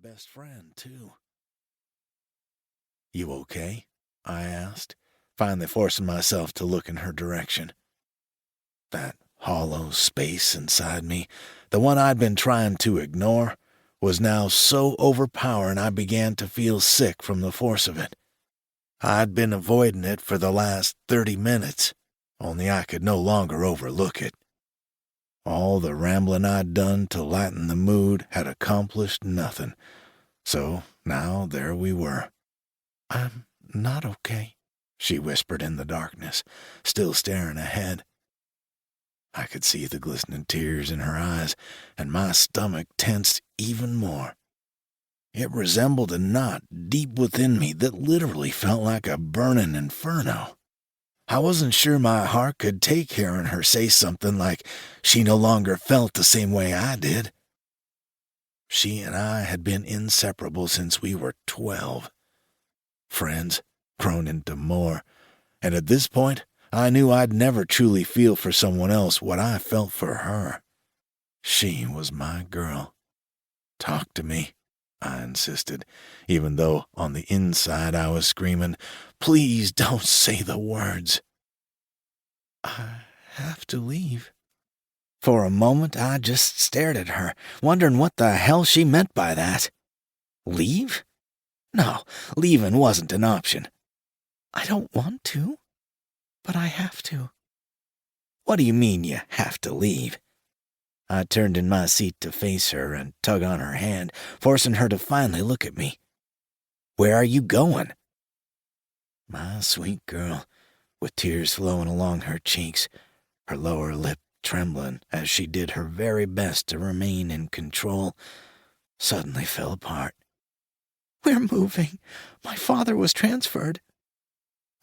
best friend, too. "You okay?" I asked, finally forcing myself to look in her direction. That hollow space inside me, the one I'd been trying to ignore, was now so overpowering I began to feel sick from the force of it. I'd been avoiding it for the last 30 minutes, only I could no longer overlook it. All the rambling I'd done to lighten the mood had accomplished nothing, so now there we were. "I'm not okay," she whispered in the darkness, still staring ahead. I could see the glistening tears in her eyes, and my stomach tensed even more. It resembled a knot deep within me that literally felt like a burning inferno. I wasn't sure my heart could take hearing her say something like she no longer felt the same way I did. She and I had been inseparable since we were 12. Friends, grown into more, and at this point, I knew I'd never truly feel for someone else what I felt for her. She was my girl. "Talk to me," I insisted, even though on the inside I was screaming, "Please don't say the words." "I have to leave." For a moment I just stared at her, wondering what the hell she meant by that. Leave? No, leaving wasn't an option. "I don't want to, but I have to." "What do you mean you have to leave?" I turned in my seat to face her and tug on her hand, forcing her to finally look at me. "Where are you going?" My sweet girl, with tears flowing along her cheeks, her lower lip trembling as she did her very best to remain in control, suddenly fell apart. "We're moving. My father was transferred."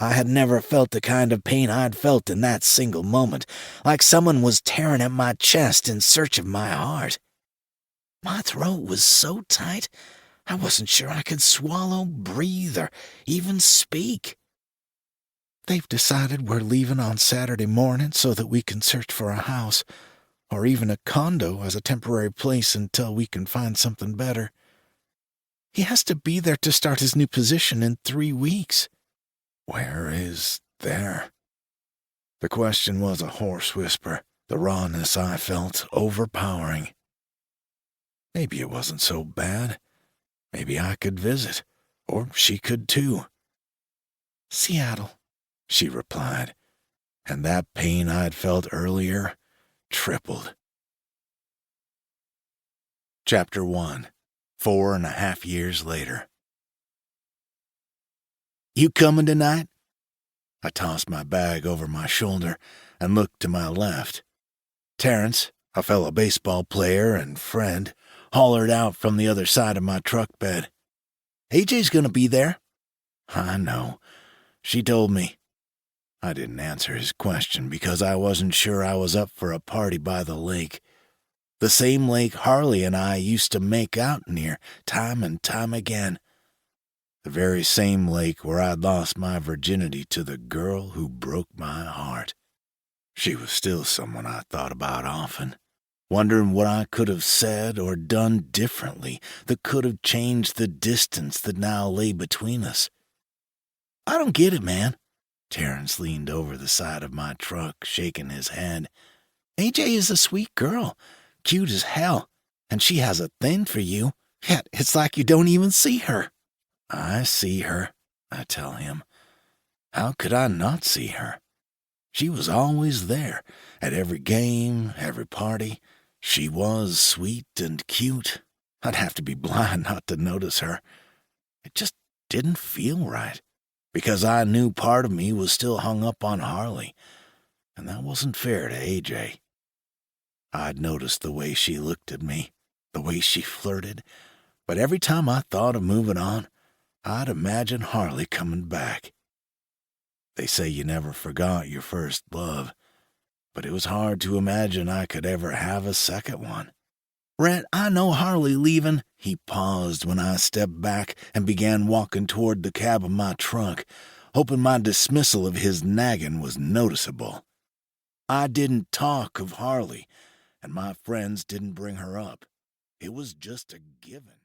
I had never felt the kind of pain I'd felt in that single moment, like someone was tearing at my chest in search of my heart. My throat was so tight, I wasn't sure I could swallow, breathe, or even speak. "They've decided we're leaving on Saturday morning so that we can search for a house, or even a condo as a temporary place until we can find something better. He has to be there to start his new position in 3 weeks. "Where is there?" The question was a hoarse whisper, the rawness I felt overpowering. Maybe it wasn't so bad. Maybe I could visit, or she could too. "Seattle," she replied, and that pain I'd felt earlier tripled. Chapter 1, 4.5 years later. "You coming tonight?" I tossed my bag over my shoulder and looked to my left. Terrence, a fellow baseball player and friend, hollered out from the other side of my truck bed. "AJ's gonna be there." "I know. She told me." I didn't answer his question because I wasn't sure I was up for a party by the lake. The same lake Harley and I used to make out near time and time again. The very same lake where I'd lost my virginity to the girl who broke my heart. She was still someone I thought about often, wondering what I could have said or done differently that could have changed the distance that now lay between us. "I don't get it, man." Terrence leaned over the side of my truck, shaking his head. "AJ is a sweet girl, cute as hell, and she has a thing for you, yet it's like you don't even see her." "I see her," I tell him. How could I not see her? She was always there, at every game, every party. She was sweet and cute. I'd have to be blind not to notice her. It just didn't feel right, because I knew part of me was still hung up on Harley, and that wasn't fair to AJ. I'd noticed the way she looked at me, the way she flirted, but every time I thought of moving on, I'd imagine Harley coming back. They say you never forgot your first love, but it was hard to imagine I could ever have a second one. "Rhett, I know Harley leaving." He paused when I stepped back and began walking toward the cab of my truck, hoping my dismissal of his nagging was noticeable. I didn't talk of Harley, and my friends didn't bring her up. It was just a given.